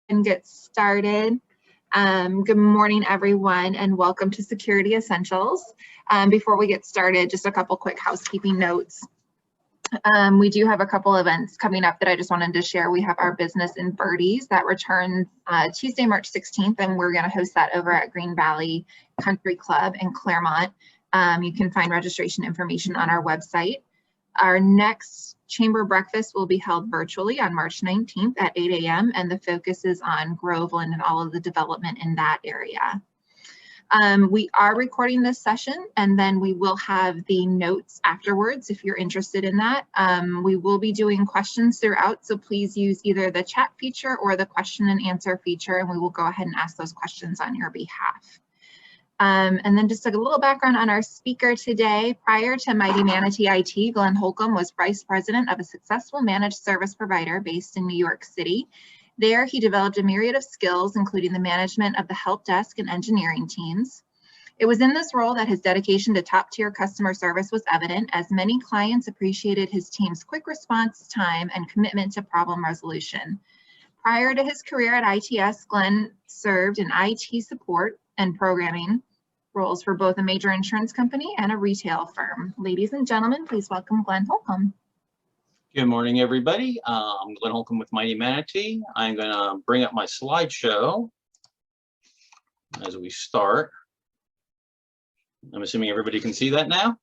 And get started. Good morning, everyone, and welcome to Security Essentials. Before we get started, just a couple quick housekeeping notes. We do have a couple events coming up that I just wanted to share. We have our Business in Birdies that returns Tuesday, March 16th, and we're going to host that over at Green Valley Country Club in Claremont. You can find registration information on our website. Our next chamber breakfast will be held virtually on March 19th at 8 a.m. and the focus is on Groveland and all of the development in that area. We are recording this session and then we will have the notes afterwards if you're interested in that. We will be doing questions throughout, so please use either the chat feature or the question and answer feature, and we will go ahead and ask those questions on your behalf. And then just a little background on our speaker today. Prior to Mighty Manatee IT, Glenn Holcomb was Vice President of a successful managed service provider based in New York City. There, he developed a myriad of skills, including the management of the help desk and engineering teams. It was in this role that his dedication to top-tier customer service was evident, as many clients appreciated his team's quick response time and commitment to problem resolution. Prior to his career at ITS, Glenn served in IT support and programming roles for both a major insurance company and a retail firm. Ladies and gentlemen, please welcome Glenn Holcomb. Good morning, everybody. I'm Glenn Holcomb with Mighty Manatee. I'm going to bring up my slideshow as we start. I'm assuming everybody can see that now.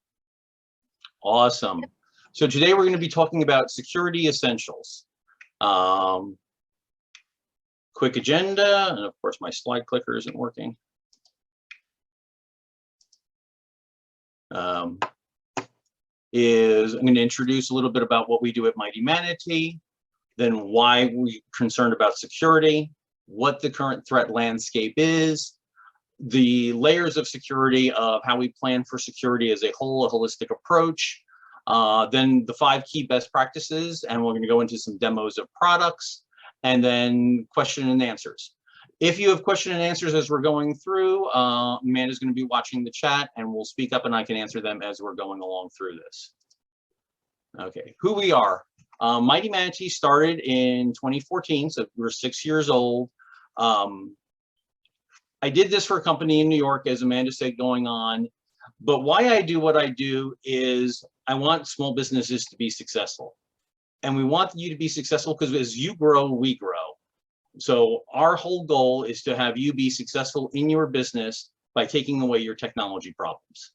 Awesome. So today we're going to be talking about security essentials. Quick agenda, and of course my slide clicker isn't working. I'm going to introduce a little bit about what we do at Mighty Manatee, then why we're concerned about security, what the current threat landscape is, the layers of security of how we plan for security as a whole, a holistic approach, then the 5 key best practices, and we're going to go into some demos of products, and then question and answers. If you have question and answers as we're going through, Amanda's going to be watching the chat and we'll speak up and I can answer them as we're going along through this. Okay, who we are. Mighty Manatee started in 2014, so we're 6 years old. I did this for a company in New York, as Amanda said, going on. But why I do what I do is I want small businesses to be successful. And we want you to be successful because as you grow, we grow. So our whole goal is to have you be successful in your business by taking away your technology problems.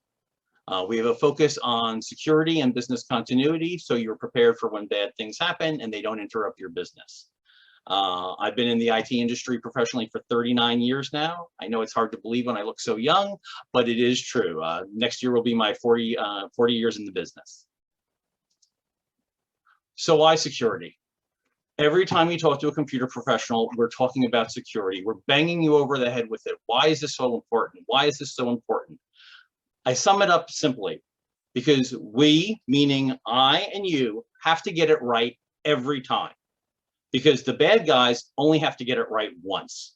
We have a focus on security and business continuity, so you're prepared for when bad things happen and they don't interrupt your business. I've been in the IT industry professionally for 39 years now. I know it's hard to believe when I look so young, but it is true. Next year will be my 40 years in the business. So why security? Every time you talk to a computer professional, we're talking about security. We're banging you over the head with it. Why is this so important? Why is this so important? I sum it up simply because we, meaning I and you, have to get it right every time because the bad guys only have to get it right once.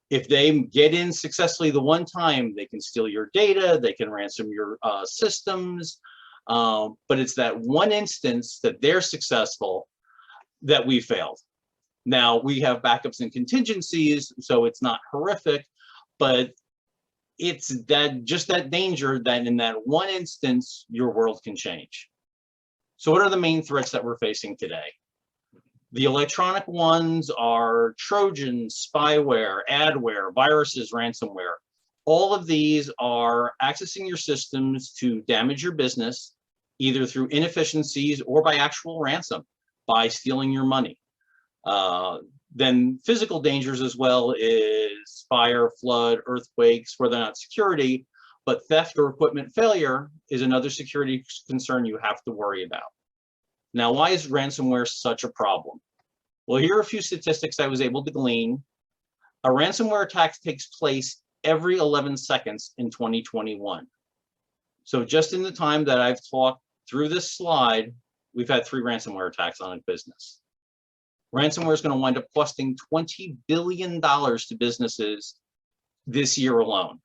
If they get in successfully the one time, they can steal your data, they can ransom your systems, but it's that one instance that they're successful that we failed. Now we have backups and contingencies, so it's not horrific, but it's that just that danger that in that one instance, your world can change. So what are the main threats that we're facing today? The electronic ones are Trojans, spyware, adware, viruses, ransomware. All of these are accessing your systems to damage your business, either through inefficiencies or by actual ransom, by stealing your money. Then physical dangers as well is fire, flood, earthquakes, where they're not security, but theft or equipment failure is another security concern you have to worry about. Now, why is ransomware such a problem? Well, here are a few statistics I was able to glean. A ransomware attack takes place every 11 seconds in 2021. So just in the time that I've talked through this slide, we've had 3 ransomware attacks on a business. Ransomware is going to wind up costing $20 billion to businesses this year alone.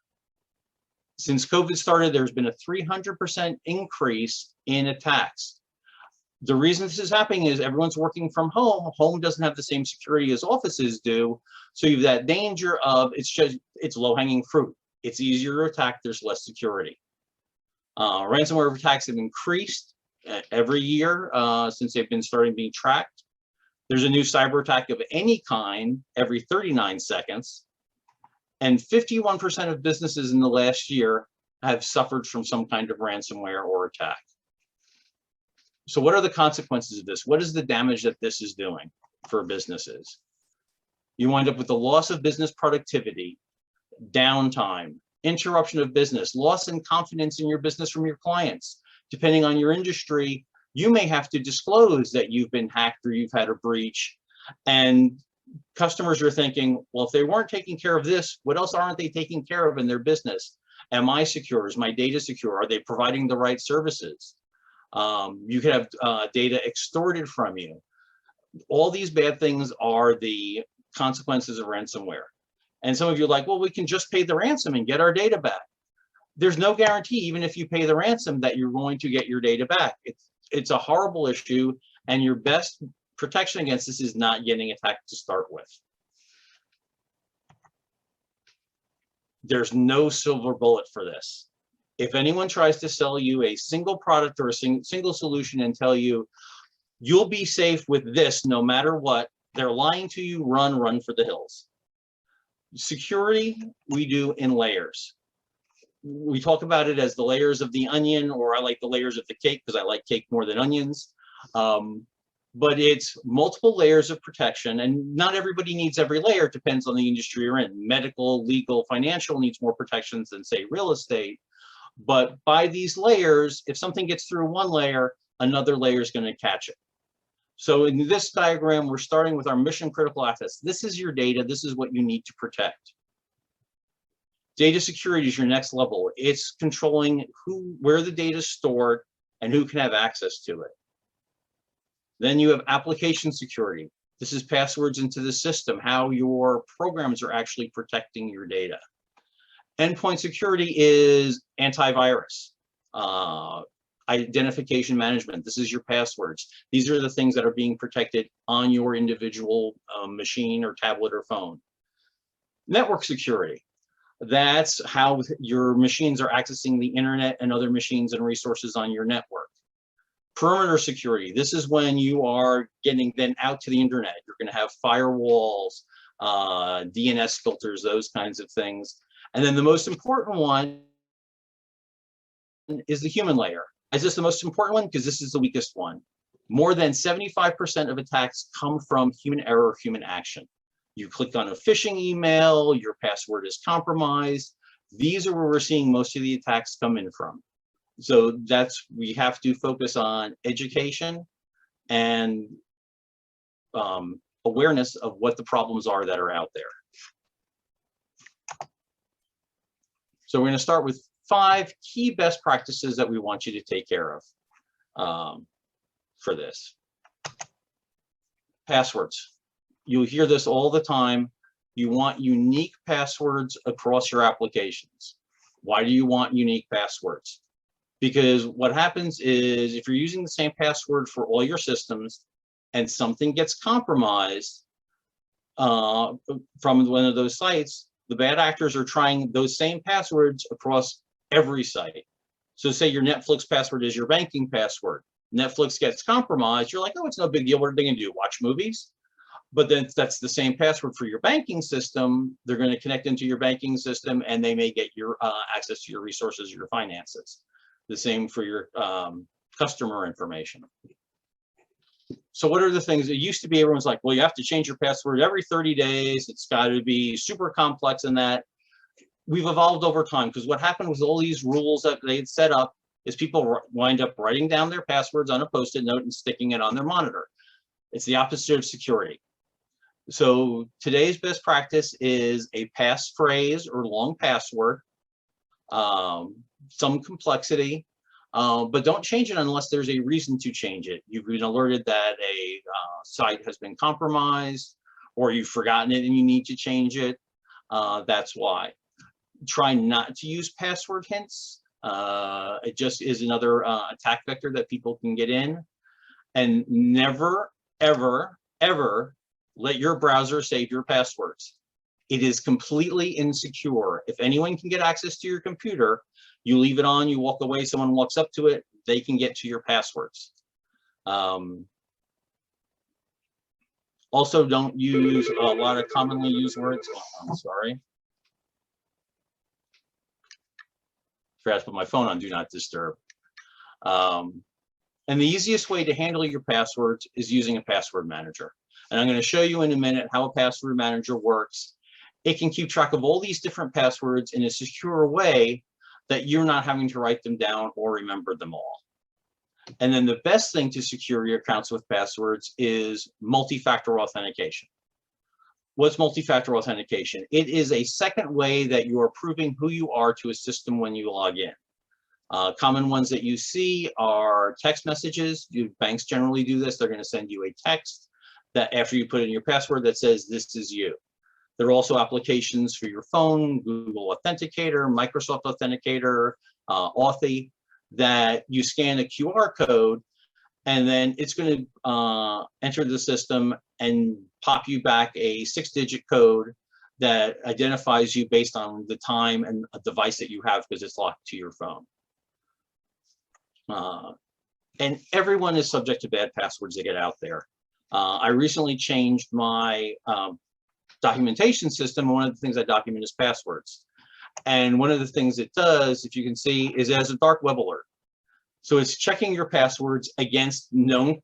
Since COVID started, there's been a 300% increase in attacks. The reason this is happening is everyone's working from home. Home doesn't have the same security as offices do. So you have that danger of it's low-hanging fruit. It's easier to attack, there's less security. Ransomware attacks have increased every year since they've been starting being tracked. There's a new cyber attack of any kind every 39 seconds. And 51% of businesses in the last year have suffered from some kind of ransomware or attack. So what are the consequences of this? What is the damage that this is doing for businesses? You wind up with the loss of business productivity, downtime, interruption of business, loss in confidence in your business from your clients. Depending on your industry, you may have to disclose that you've been hacked or you've had a breach. And customers are thinking, well, if they weren't taking care of this, what else aren't they taking care of in their business? Am I secure? Is my data secure? Are they providing the right services? You could have data extorted from you. All these bad things are the consequences of ransomware. And some of you are like, well, we can just pay the ransom and get our data back. There's no guarantee, even if you pay the ransom, that you're going to get your data back. It's a horrible issue, and your best protection against this is not getting attacked to start with. There's no silver bullet for this. If anyone tries to sell you a single product or a single solution and tell you, you'll be safe with this no matter what, they're lying to you. Run for the hills. Security, we do in layers. We talk about it as the layers of the onion, or I like the layers of the cake because I like cake more than onions. But it's multiple layers of protection, and not everybody needs every layer. It depends on the industry you're in. Medical, legal, financial needs more protections than, say, real estate. But by these layers, if something gets through one layer, another layer is going to catch it. So in this diagram, we're starting with our mission critical assets. This is your data. This is what you need to protect. Data security is your next level. It's controlling where the data is stored and who can have access to it. Then you have application security. This is passwords into the system, how your programs are actually protecting your data. Endpoint security is antivirus, identification management. This is your passwords. These are the things that are being protected on your individual machine or tablet or phone. Network security. That's how your machines are accessing the internet and other machines and resources on your network. Perimeter security. This is when you are getting then out to the internet. You're going to have firewalls, DNS filters, those kinds of things. And then the most important one is the human layer. Is this the most important one? Because this is the weakest one. More than 75% of attacks come from human error, human action. You click on a phishing email, your password is compromised. These are where we're seeing most of the attacks come in from. So we have to focus on education and awareness of what the problems are that are out there. So we're going to start with 5 key best practices that we want you to take care of for this. Passwords. You'll hear this all the time. You want unique passwords across your applications. Why do you want unique passwords? Because what happens is if you're using the same password for all your systems and something gets compromised from one of those sites, the bad actors are trying those same passwords across every site. So say your Netflix password is your banking password. Netflix gets compromised. You're like, oh, it's no big deal. What are they going to do? Watch movies? But then that's the same password for your banking system. They're going to connect into your banking system and they may get your access to your resources, your finances. The same for your customer information. So what are the things that used to be? Everyone's like, well, you have to change your password every 30 days. It's got to be super complex in that. We've evolved over time because what happened with all these rules that they had set up is people wind up writing down their passwords on a Post-it note and sticking it on their monitor. It's the opposite of security. So today's best practice is a passphrase or long password, some complexity, but don't change it unless there's a reason to change it. You've been alerted that a site has been compromised, or you've forgotten it and you need to change it. That's why. Try not to use password hints. It just is another attack vector that people can get in. And never, ever, ever let your browser save your passwords. It is completely insecure. If anyone can get access to your computer, you leave it on, you walk away, someone walks up to it, they can get to your passwords. Also, don't use a lot of commonly used words. Oh, I'm sorry. Forgot to put my phone on Do Not Disturb. And the easiest way to handle your passwords is using a password manager. And I'm going to show you in a minute how a password manager works. It can keep track of all these different passwords in a secure way that you're not having to write them down or remember them all. And then the best thing to secure your accounts with passwords is multi-factor authentication. What's multi-factor authentication? It is a second way that you are proving who you are to a system when you log in. Common ones that you see are text messages. Banks generally do this. They're going to send you a text that after you put in your password that says, this is you. There are also applications for your phone, Google Authenticator, Microsoft Authenticator, Authy, that you scan a QR code and then it's going to enter the system and pop you back a 6-digit code that identifies you based on the time and a device that you have because it's locked to your phone. And everyone is subject to bad passwords that get out there. I recently changed my documentation system, and one of the things I document is passwords. And one of the things it does, if you can see, is it has a dark web alert. So it's checking your passwords against known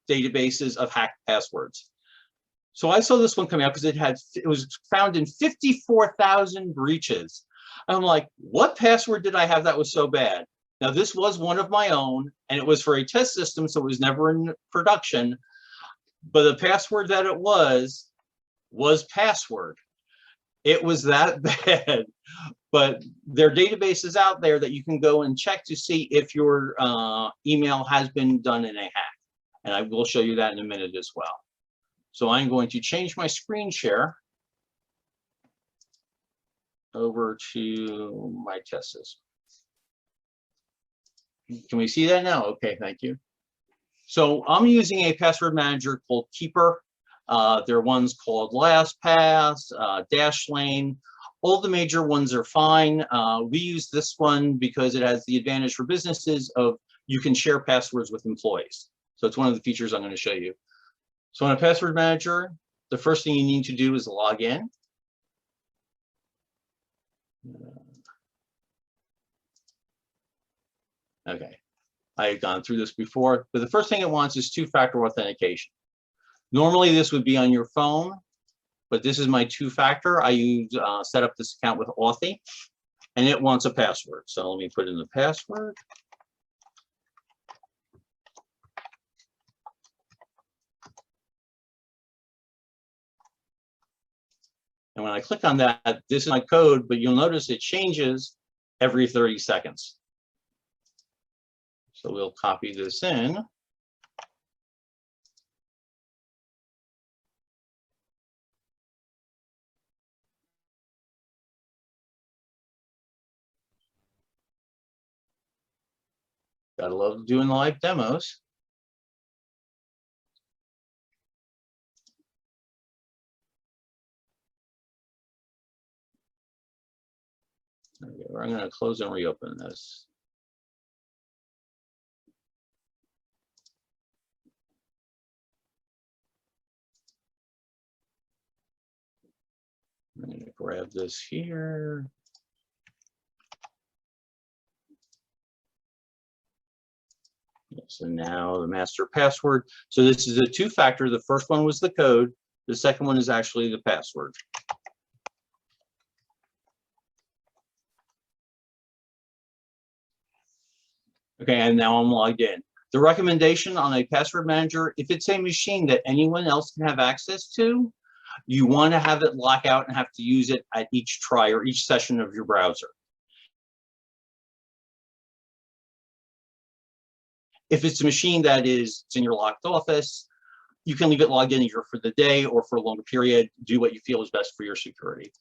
databases of hacked passwords. So I saw this one coming out because it was found in 54,000 breaches. I'm like, what password did I have that was so bad? Now, this was one of my own, and it was for a test system, so it was never in production. But the password that it was password. It was that bad. But there are databases out there that you can go and check to see if your email has been done in a hack. And I will show you that in a minute as well. So I'm going to change my screen share over to my test system. Can we see that now? Okay, thank you. So I'm using a password manager called Keeper. There are ones called LastPass, Dashlane. All the major ones are fine. We use this one because it has the advantage for businesses of you can share passwords with employees. So it's one of the features I'm going to show you. So on a password manager, the first thing you need to do is log in. Okay, I had gone through this before, but the first thing it wants is two-factor authentication. Normally this would be on your phone, but this is my two-factor. I use set up this account with Authy, and it wants a password. So let me put in the password. And when I click on that, this is my code, but you'll notice it changes every 30 seconds. So we'll copy this in. Gotta love doing live demos. Okay, I'm going to close and reopen this. I'm going to grab this here. So now the master password. So this is a two-factor. The first one was the code. The second one is actually the password. Okay, and now I'm logged in. The recommendation on a password manager, if it's a machine that anyone else can have access to, you want to have it lock out and have to use it at each try or each session of your browser. If it's a machine that is in your locked office, you can leave it logged in either for the day or for a longer period. Do what you feel is best for your security.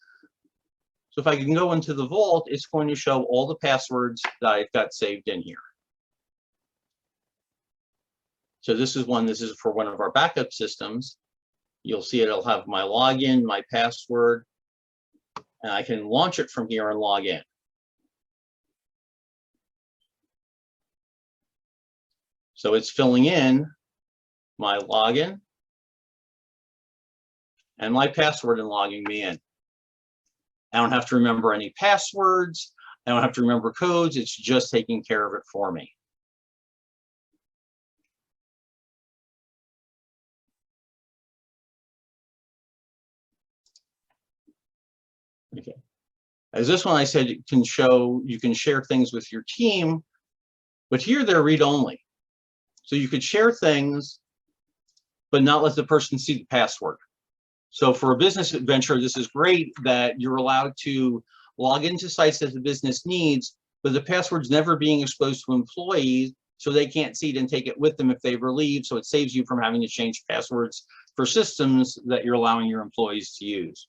So if I can go into the vault, it's going to show all the passwords that I've got saved in here. So this is for one of our backup systems. You'll see it'll have my login, my password, and I can launch it from here and log in. So it's filling in my login and my password and logging me in. I don't have to remember any passwords. I don't have to remember codes. It's just taking care of it for me. Okay. As this one I said, you can share things with your team, but here they're read-only. So you could share things, but not let the person see the password. So for a business adventure, this is great that you're allowed to log into sites that the business needs, but the password's never being exposed to employees, so they can't see it and take it with them if they leave. So it saves you from having to change passwords for systems that you're allowing your employees to use.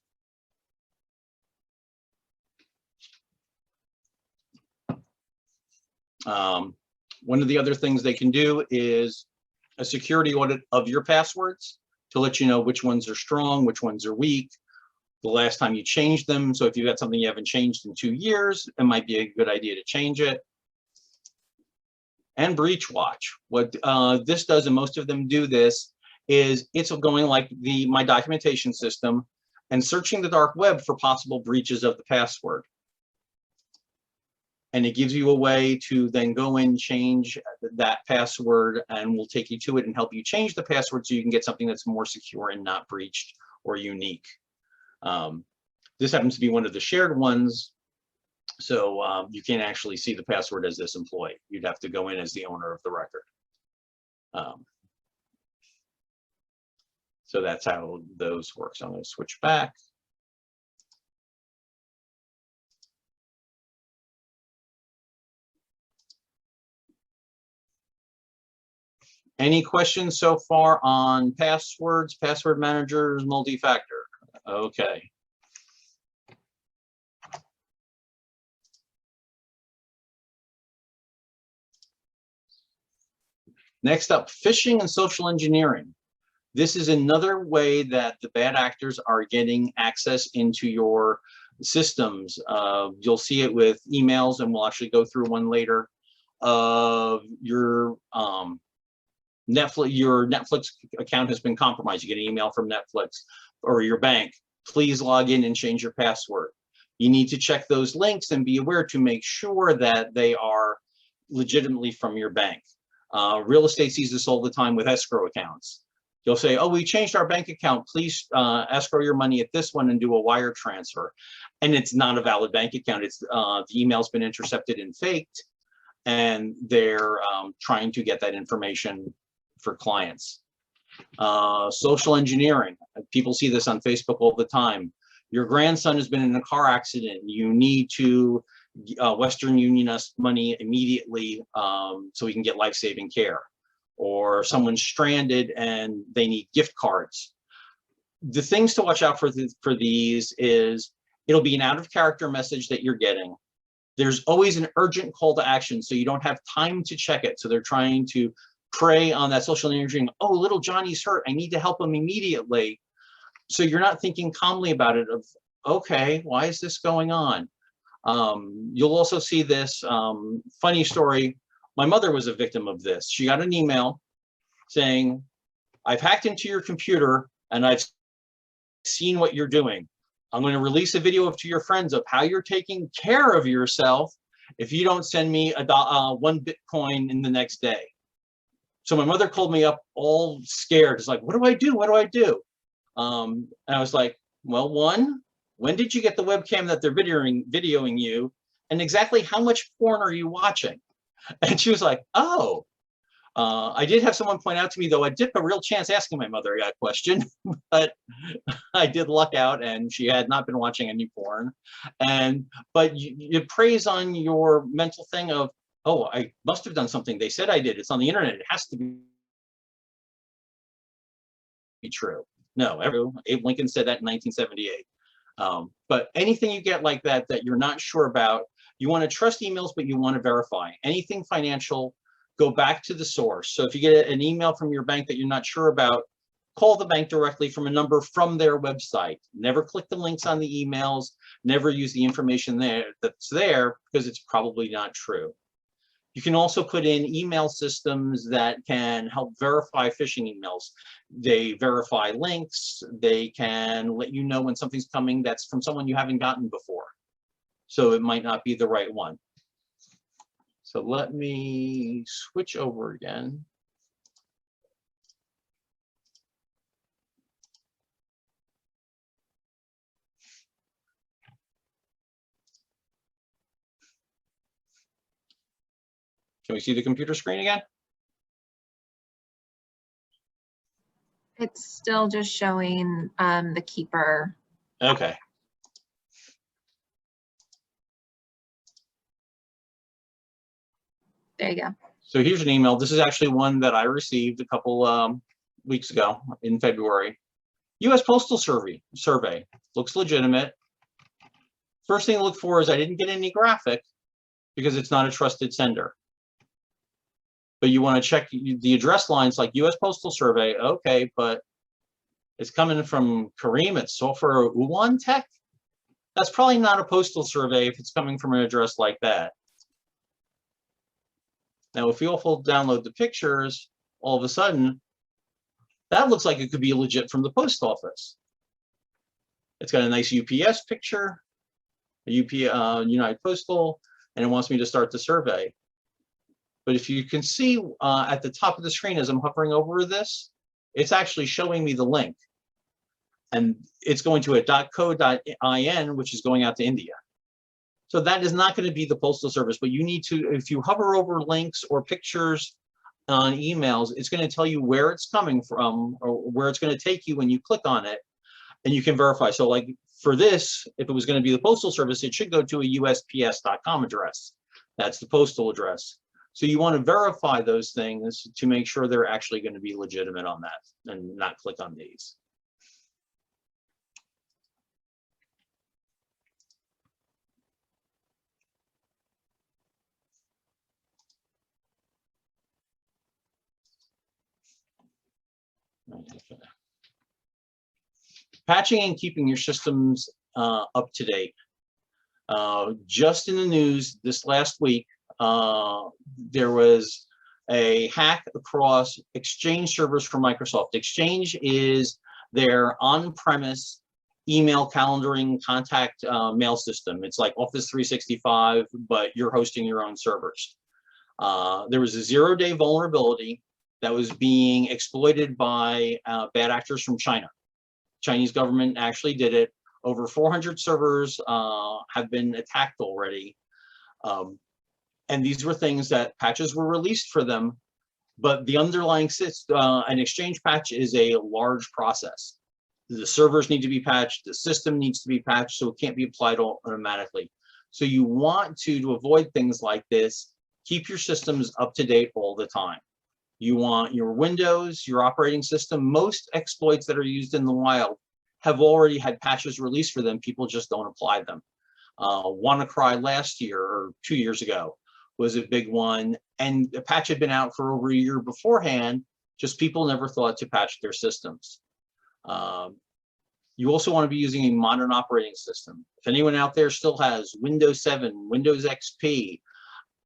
One of the other things they can do is a security audit of your passwords to let you know which ones are strong, which ones are weak, the last time you changed them. So if you've got something you haven't changed in 2 years, it might be a good idea to change it. And breach watch. What this does, and most of them do this, is it's going like my documentation system and searching the dark web for possible breaches of the password. And it gives you a way to then go in, change that password, and we'll take you to it and help you change the password so you can get something that's more secure and not breached or unique. This happens to be one of the shared ones, so you can't actually see the password as this employee. You'd have to go in as the owner of the record. So that's how those work. So I'm going to switch back. Any questions so far on passwords, password managers, multi-factor? Okay. Next up, phishing and social engineering. This is another way that the bad actors are getting access into your systems. You'll see it with emails, and we'll actually go through one later of your Netflix account has been compromised. You get an email from Netflix or your bank. Please log in and change your password. You need to check those links and be aware to make sure that they are legitimately from your bank. Real estate sees this all the time with escrow accounts. You'll say, oh, we changed our bank account. Please escrow your money at this one and do a wire transfer. And it's not a valid bank account. It's the email's been intercepted and faked, and they're trying to get that information for clients. Social engineering. People see this on Facebook all the time. Your grandson has been in a car accident. You need to Western Union us money immediately so we can get life-saving care. Or someone's stranded and they need gift cards. The things to watch out for these is it'll be an out-of-character message that you're getting. There's always an urgent call to action, so you don't have time to check it. So they're trying to prey on that social engineering. Oh, little Johnny's hurt. I need to help him immediately. So you're not thinking calmly about it of, okay, why is this going on? You'll also see this funny story. My mother was a victim of this. She got an email saying, I've hacked into your computer and I've seen what you're doing. I'm going to release a video to your friends of how you're taking care of yourself if you don't send me one Bitcoin in the next day. So my mother called me up all scared. It's like, what do I do? What do I do? And I was like, well, one, when did you get the webcam that they're videoing you? And exactly how much porn are you watching? And she was like, oh. I did have someone point out to me, though, I did a real chance asking my mother that question, but I did luck out and she had not been watching any porn. But you praise on your mental thing of, oh, I must have done something. They said I did. It's on the internet. It has to be true. No, Abe Lincoln said that in 1978. But anything you get like that you're not sure about, you want to trust emails, but you want to verify. Anything financial, go back to the source. So if you get an email from your bank that you're not sure about, call the bank directly from a number from their website. Never click the links on the emails, never use the information that's there because it's probably not true. You can also put in email systems that can help verify phishing emails. They verify links. They can let you know when something's coming that's from someone you haven't gotten before. So it might not be the right one. So let me switch over again. Can we see the computer screen again? It's still just showing the keeper. Okay. There you go. So here's an email. This is actually one that I received a couple weeks ago in February. U.S. Postal Survey looks legitimate. First thing to look for is I didn't get any graphic because it's not a trusted sender. But you want to check the address lines like U.S. Postal Survey. Okay, but it's coming from Kareem at Software Uwan Tech. That's probably not a postal survey if it's coming from an address like that. Now, if you also download the pictures, all of a sudden, that looks like it could be legit from the post office. It's got a nice UPS picture, a United Postal, and it wants me to start the survey. But if you can see at the top of the screen as I'm hovering over this, it's actually showing me the link. And it's going to a .co.in, which is going out to India. So that is not going to be the Postal Service, but you need to, if you hover over links or pictures on emails, it's going to tell you where it's coming from or where it's going to take you when you click on it, and you can verify. So like for this, if it was going to be the Postal Service, it should go to a USPS.com address. That's the postal address. So you want to verify those things to make sure they're actually going to be legitimate on that and not click on these. Patching and keeping your systems up to date. Just in the news this last week, there was a hack across Exchange servers for Microsoft. Exchange is their on-premise email calendaring contact mail system. It's like Office 365, but you're hosting your own servers. There was a 0-day vulnerability that was being exploited by bad actors from China. Chinese government actually did it. Over 400 servers have been attacked already. And these were things that patches were released for them, but the underlying system, an Exchange patch is a large process. The servers need to be patched, the system needs to be patched, so it can't be applied automatically. So you want to avoid things like this, keep your systems up to date all the time. You want your Windows, your operating system. Most exploits that are used in the wild have already had patches released for them. People just don't apply them. WannaCry last year or 2 years ago was a big one, and the patch had been out for over a year beforehand, just people never thought to patch their systems. You also want to be using a modern operating system. If anyone out there still has Windows 7, Windows XP,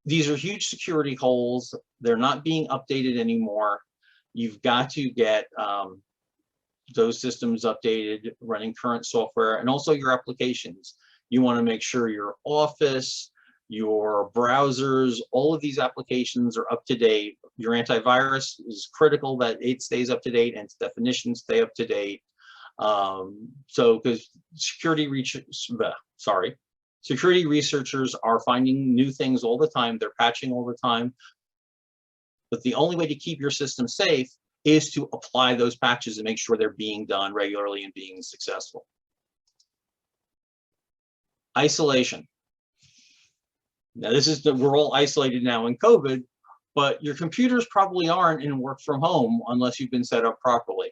these are huge security holes. They're not being updated anymore. You've got to get those systems updated, running current software, and also your applications. You want to make sure your Office, your browsers, all of these applications are up to date. Your antivirus is critical that it stays up to date and its definitions stay up to date. So because security researchers are finding new things all the time. They're patching all the time. But the only way to keep your system safe is to apply those patches and make sure they're being done regularly and being successful. Isolation. Now this is we're all isolated now in COVID, but your computers probably aren't in work from home unless you've been set up properly.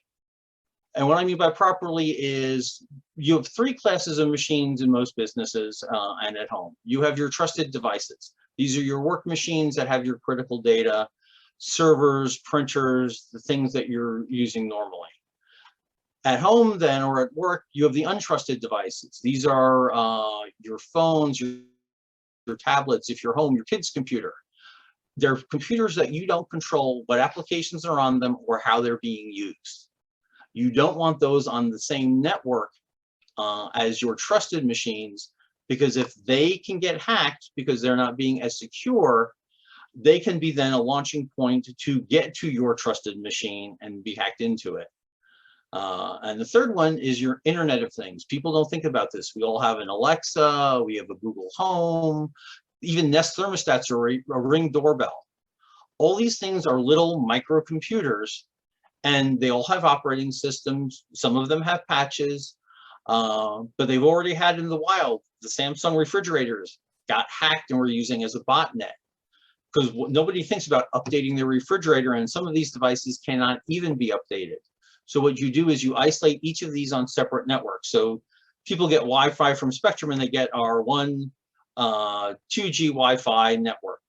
And what I mean by properly is you have 3 classes of machines in most businesses and at home. You have your trusted devices. These are your work machines that have your critical data. servers, printers, the things that you're using normally. At home then, or at work, you have the untrusted devices. These are your phones, your tablets, if you're home, your kid's computer. They're computers that you don't control what applications are on them or how they're being used. You don't want those on the same network as your trusted machines, because if they can get hacked because they're not being as secure, they can be then a launching point to get to your trusted machine and be hacked into it. And the third one is your Internet of Things. People don't think about this. We all have an Alexa, we have a Google Home, even Nest thermostats or a Ring doorbell. All these things are little microcomputers, and they all have operating systems. Some of them have patches, but they've already had in the wild. The Samsung refrigerators got hacked and were using as a botnet, because nobody thinks about updating their refrigerator, and some of these devices cannot even be updated. So what you do is you isolate each of these on separate networks. So people get Wi-Fi from Spectrum and they get our 2G Wi-Fi network.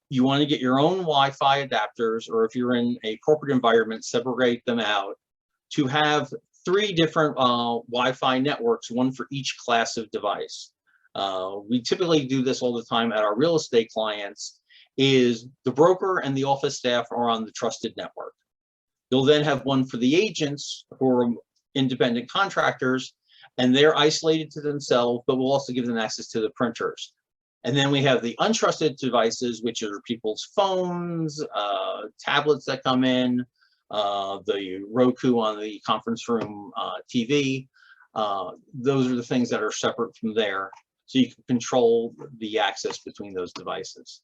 You want to get your own Wi-Fi adapters, or if you're in a corporate environment, separate them out to have 3 different Wi-Fi networks, one for each class of device. We typically do this all the time at our real estate clients. Is the broker and the office staff are on the trusted network. You'll then have one for the agents who are independent contractors, and they're isolated to themselves, but we'll also give them access to the printers. And then we have the untrusted devices, which are people's phones, tablets that come in, the Roku on the conference room TV. Those are the things that are separate from there, so you can control the access between those devices.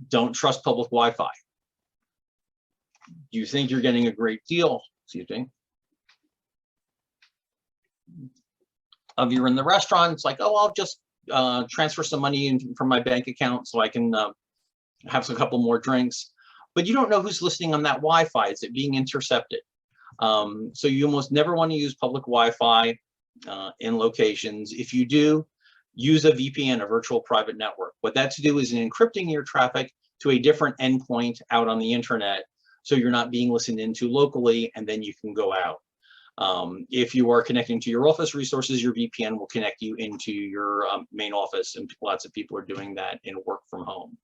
Don't trust public Wi-Fi. You think you're getting a great deal, excuse me. If you're in the restaurant, it's like, oh, I'll just transfer some money in from my bank account so I can have a couple more drinks. But you don't know who's listening on that Wi-Fi. Is it being intercepted? So you almost never want to use public Wi-Fi in locations. If you do, use a VPN, a virtual private network. What that's to do is encrypting your traffic to a different endpoint out on the internet, so you're not being listened into locally, and then you can go out. If you are connecting to your office resources, your VPN will connect you into your main office, and lots of people are doing that in work from home.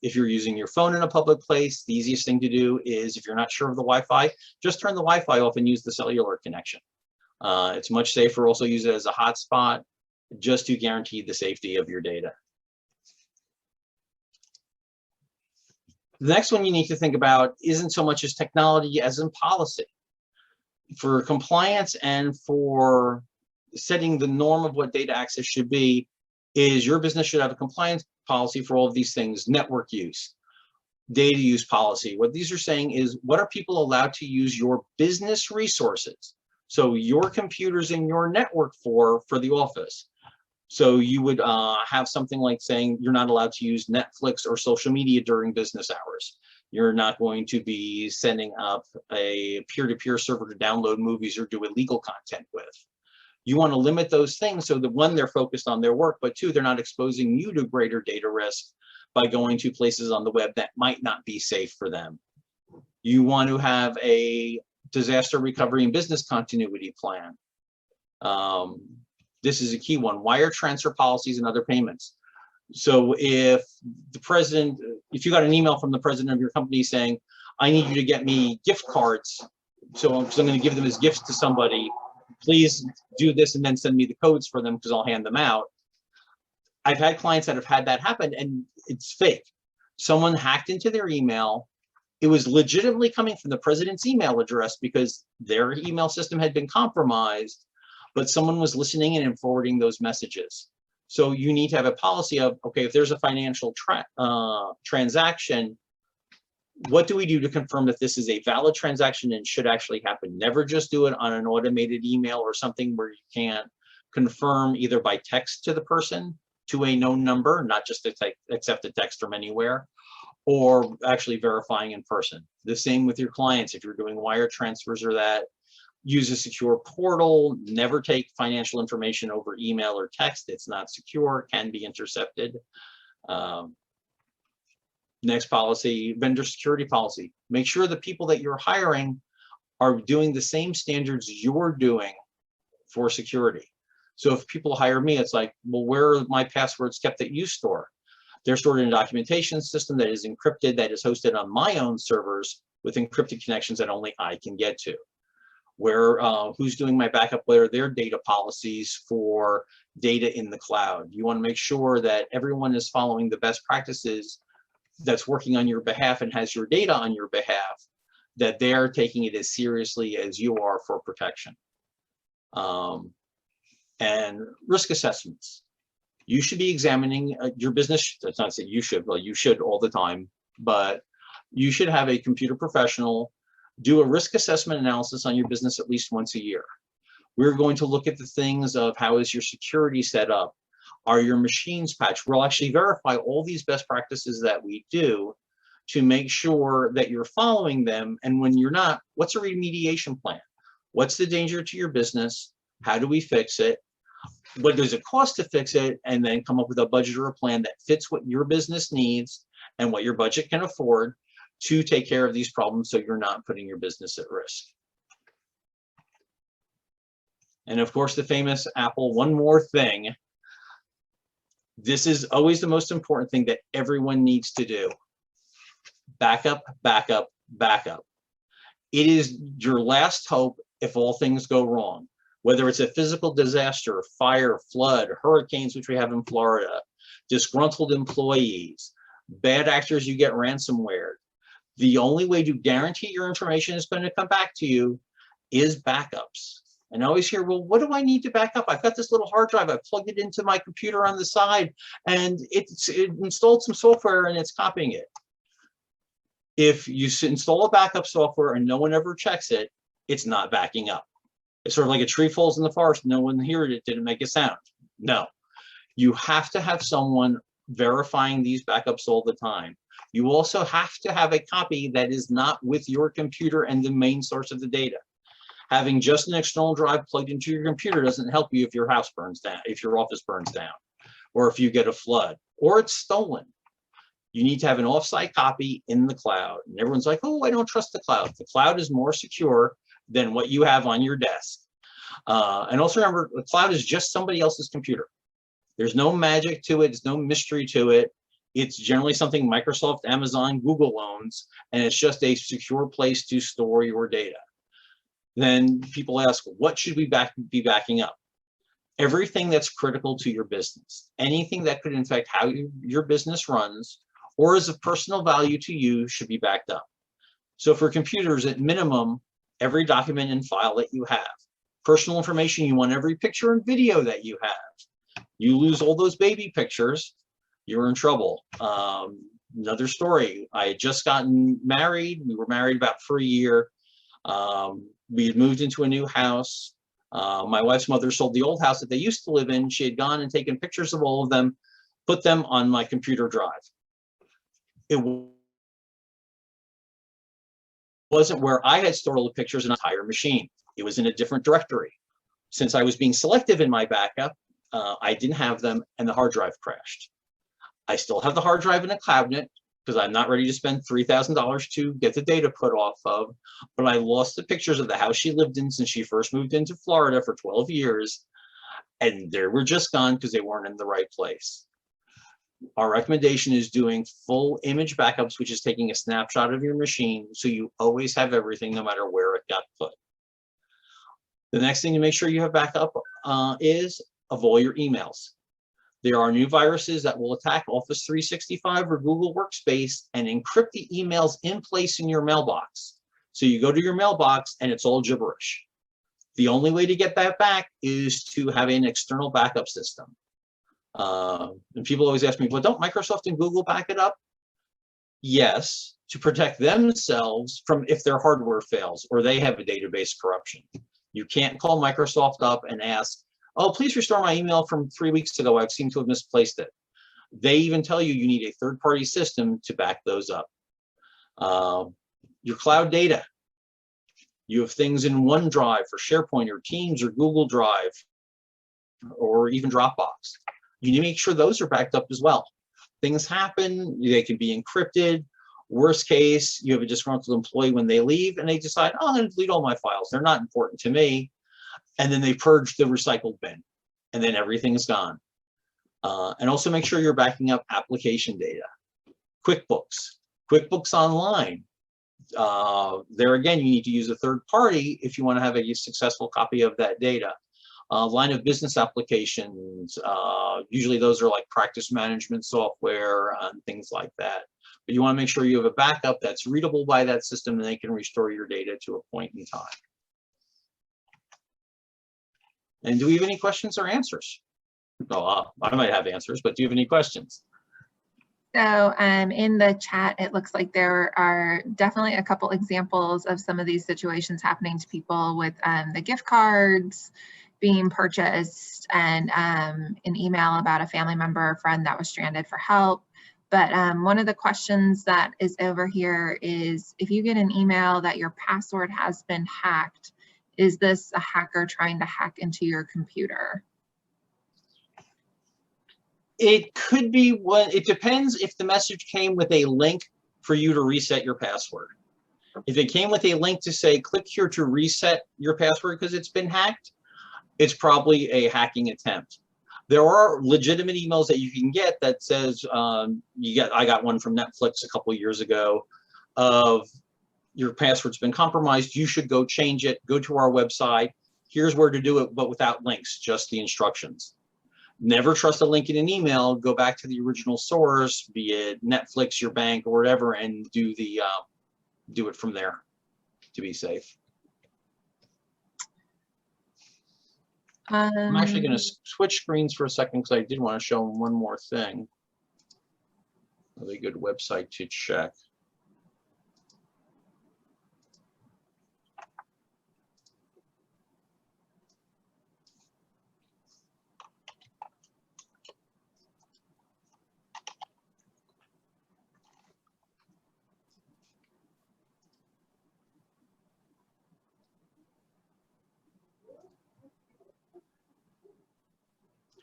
If you're using your phone in a public place, the easiest thing to do is, if you're not sure of the Wi-Fi, just turn the Wi-Fi off and use the cellular connection. It's much safer. Also use it as a hotspot, just to guarantee the safety of your data. The next one you need to think about isn't so much as technology as in policy. For compliance and for setting the norm of what data access should be, is your business should have a compliance policy for all of these things: network use, data use policy. What these are saying is, what are people allowed to use your business resources, so your computers in your network for the office. So you would have something like saying you're not allowed to use Netflix or social media during business hours. You're not going to be setting up a peer-to-peer server to download movies or do illegal content with. You want to limit those things so that, one, they're focused on their work, but two, they're not exposing you to greater data risk by going to places on the web that might not be safe for them. You want to have a disaster recovery and business continuity plan. This is a key one: wire transfer policies and other payments. So if the president, if you got an email from the president of your company saying, I need you to get me gift cards, so I'm going to give them as gifts to somebody, please do this and then send me the codes for them because I'll hand them out. I've had clients that have had that happen, and it's fake. Someone hacked into their email. It was legitimately coming from the president's email address because their email system had been compromised, but someone was listening in and forwarding those messages. So you need to have a policy of, okay, if there's a financial transaction, what do we do to confirm that this is a valid transaction and should actually happen? Never just do it on an automated email or something where you can't confirm either by text to the person to a known number, not just to accept a text from anywhere, or actually verifying in person. The same with your clients. If you're doing wire transfers or that, use a secure portal. Never take financial information over email or text. It's not secure, can be intercepted. Next policy, vendor security policy. Make sure the people that you're hiring are doing the same standards you're doing for security. So if people hire me, it's like, well, where are my passwords kept that you store? They're stored in a documentation system that is encrypted, that is hosted on my own servers with encrypted connections that only I can get to. Where, who's doing my backup? What are their data policies for data in the cloud? You want to make sure that everyone is following the best practices, that's working on your behalf and has your data on your behalf, that they're taking it as seriously as you are for protection. And risk assessments. You should be examining your business. That's not to say you should, well, you should all the time, but you should have a computer professional do a risk assessment analysis on your business at least once a year. We're going to look at the things of how is your security set up? Are your machines patched? We'll actually verify all these best practices that we do to make sure that you're following them. And when you're not, what's a remediation plan? What's the danger to your business? How do we fix it? What does it cost to fix it? And then come up with a budget or a plan that fits what your business needs and what your budget can afford to take care of these problems, so you're not putting your business at risk. And of course, the famous Apple, one more thing. This is always the most important thing that everyone needs to do. Backup, backup, backup. It is your last hope if all things go wrong. Whether it's a physical disaster, fire, flood, hurricanes, which we have in Florida, disgruntled employees, bad actors, you get ransomware. The only way to guarantee your information is going to come back to you is backups. And I always hear, well, what do I need to back up? I've got this little hard drive. I've plugged it into my computer on the side, and it installed some software and it's copying it. If you install a backup software and no one ever checks it, it's not backing up. It's sort of like a tree falls in the forest. No one heard it, didn't make a sound. No, you have to have someone verifying these backups all the time. You also have to have a copy that is not with your computer and the main source of the data. Having just an external drive plugged into your computer doesn't help you if your house burns down, if your office burns down, or if you get a flood, or it's stolen. You need to have an offsite copy in the cloud. And everyone's like, oh, I don't trust the cloud. The cloud is more secure than what you have on your desk. And also remember, the cloud is just somebody else's computer. There's no magic to it. There's no mystery to it. It's generally something Microsoft, Amazon, Google owns, and it's just a secure place to store your data. Then people ask, what should we be backing up? Everything that's critical to your business. Anything that could affect how your business runs or is of personal value to you should be backed up. So for computers, at minimum, every document and file that you have. Personal information, you want every picture and video that you have. You lose all those baby pictures, you're in trouble. Another story, I had just gotten married. We were married about for a year. We had moved into a new house. My wife's mother sold the old house that they used to live in. She had gone and taken pictures of all of them, put them on my computer drive. It wasn't where I had stored all the pictures in an entire machine. It was in a different directory. Since I was being selective in my backup, I didn't have them and the hard drive crashed. I still have the hard drive in a cabinet because I'm not ready to spend $3,000 to get the data put off of, but I lost the pictures of the house she lived in since she first moved into Florida for 12 years, and they were just gone because they weren't in the right place. Our recommendation is doing full image backups, which is taking a snapshot of your machine so you always have everything no matter where it got put. The next thing to make sure you have backup is of all your emails. There are new viruses that will attack Office 365 or Google Workspace and encrypt the emails in place in your mailbox. So you go to your mailbox and it's all gibberish. The only way to get that back is to have an external backup system. And people always ask me, well, don't Microsoft and Google back it up? Yes, to protect themselves from if their hardware fails or they have a database corruption. You can't call Microsoft up and ask, oh, please restore my email from 3 weeks ago. I seem to have misplaced it. They even tell you you need a third-party system to back those up. Your cloud data. You have things in OneDrive for SharePoint or Teams or Google Drive or even Dropbox. You need to make sure those are backed up as well. things happen. They can be encrypted. Worst case, you have a disgruntled employee when they leave and they decide, oh, I'm going to delete all my files. They're not important to me. And then they purge the recycled bin and then everything's gone. And also make sure you're backing up application data. QuickBooks Online. There again, you need to use a third party if you want to have a successful copy of that data. Line of business applications, usually those are like practice management software and things like that. But you want to make sure you have a backup that's readable by that system and they can restore your data to a point in time. And do we have any questions or answers? Oh, I might have answers, but do you have any questions? So in the chat, it looks like there are definitely a couple examples of some of these situations happening to people with the gift cards being purchased and an email about a family member or friend that was stranded for help. But one of the questions that is over here is, if you get an email that your password has been hacked, is this a hacker trying to hack into your computer? It could be one. It depends if the message came with a link for you to reset your password. If it came with a link to say, click here to reset your password because it's been hacked, it's probably a hacking attempt. There are legitimate emails that you can get that says, I got one from Netflix a couple of years ago of your password's been compromised. You should go change it. Go to our website. Here's where to do it, but without links, just the instructions. Never trust a link in an email. Go back to the original source, be it Netflix, your bank, or whatever, and do it from there to be safe. I'm actually going to switch screens for a second because I did want to show them one more thing. A really good website to check.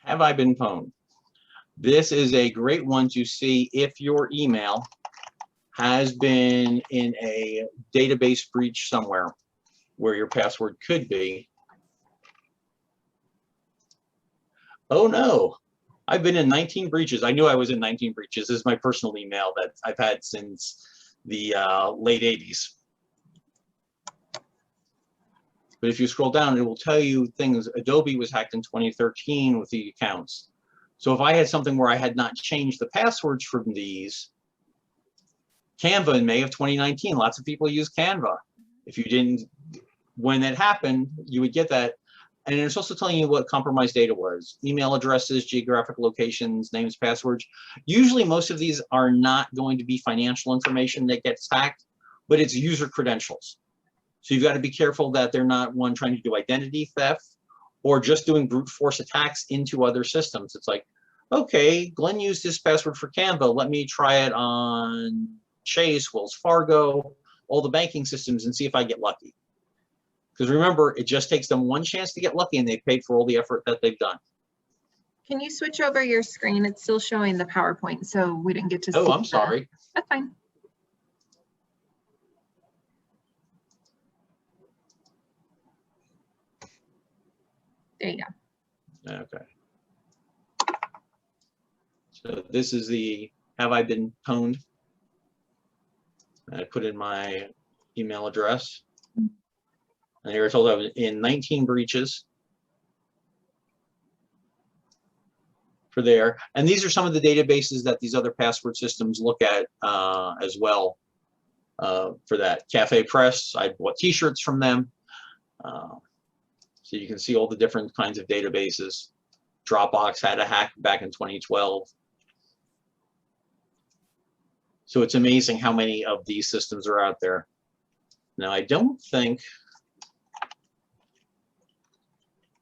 Have I been pwned? This is a great one to see if your email has been in a database breach somewhere where your password could be. Oh no, I've been in 19 breaches. I knew I was in 19 breaches. This is my personal email that I've had since the late 80s. But if you scroll down, it will tell you things. Adobe was hacked in 2013 with the accounts. So if I had something where I had not changed the passwords from these, Canva in May of 2019, lots of people use Canva. If you didn't, when it happened, you would get that. And it's also telling you what compromised data was. Email addresses, geographic locations, names, passwords. Usually most of these are not going to be financial information that gets hacked, but it's user credentials. So you've got to be careful that they're not one trying to do identity theft or just doing brute force attacks into other systems. It's like, okay, Glenn used this password for Canva. Let me try it on Chase, Wells Fargo, all the banking systems and see if I get lucky. Because remember, it just takes them one chance to get lucky and they've paid for all the effort that they've done. Can you switch over your screen? It's still showing the PowerPoint, so we didn't get to see. Oh, I'm sorry. That's fine. There you go. Okay. So this is the have I been pwned? I put in my email address. And they were told I was in 19 breaches for there. And these are some of the databases that these other password systems look at as well for that. Cafe Press, I bought t-shirts from them. So you can see all the different kinds of databases. Dropbox had a hack back in 2012. So it's amazing how many of these systems are out there. Now, I don't think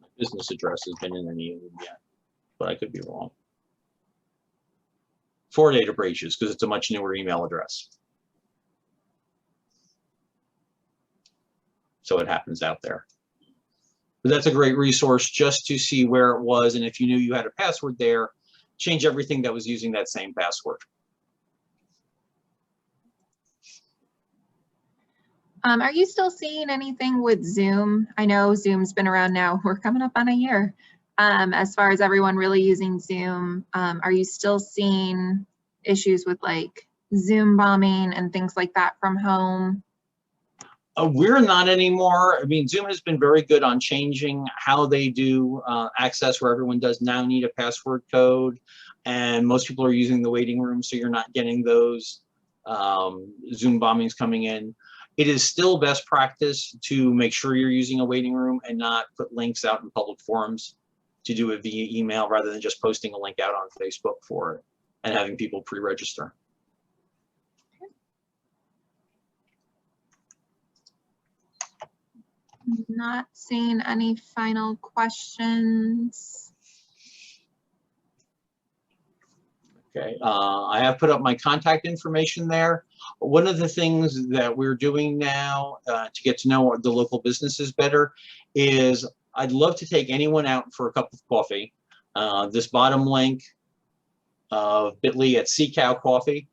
my business address has been in any of them yet, but I could be wrong. 4 data breaches because it's a much newer email address. So it happens out there. But that's a great resource just to see where it was, and if you knew you had a password there, change everything that was using that same password. Are you still seeing anything with Zoom? I know Zoom's been around now. We're coming up on a year. As far as everyone really using Zoom, are you still seeing issues with like Zoom bombing and things like that from home? We're not anymore. I mean, Zoom has been very good on changing how they do access, where everyone does now need a password code. And most people are using the waiting room, so you're not getting those Zoom bombings coming in. It is still best practice to make sure you're using a waiting room and not put links out in public forums, to do it via email rather than just posting a link out on Facebook for it and having people pre-register. Not seeing any final questions. Okay, I have put up my contact information there. One of the things that we're doing now to get to know the local businesses better is I'd love to take anyone out for a cup of coffee. This bottom link of bit.ly/CCOW Coffee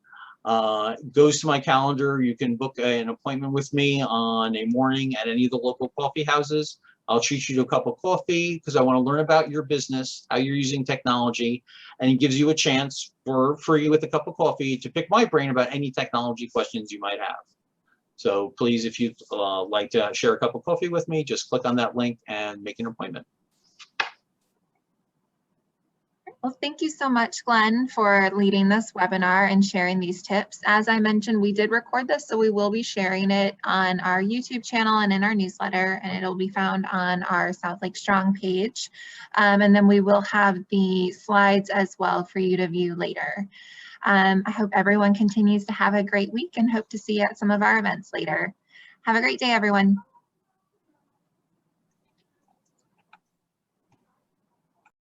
goes to my calendar. You can book an appointment with me on a morning at any of the local coffee houses. I'll treat you to a cup of coffee because I want to learn about your business, how you're using technology, and it gives you a chance for free with a cup of coffee to pick my brain about any technology questions you might have. So please, if you'd like to share a cup of coffee with me, just click on that link and make an appointment. Well, thank you so much, Glenn, for leading this webinar and sharing these tips. As I mentioned, we did record this, so we will be sharing it on our YouTube channel and in our newsletter, and it'll be found on our South Lake Strong page. And then we will have the slides as well for you to view later. I hope everyone continues to have a great week and hope to see you at some of our events later. Have a great day, everyone.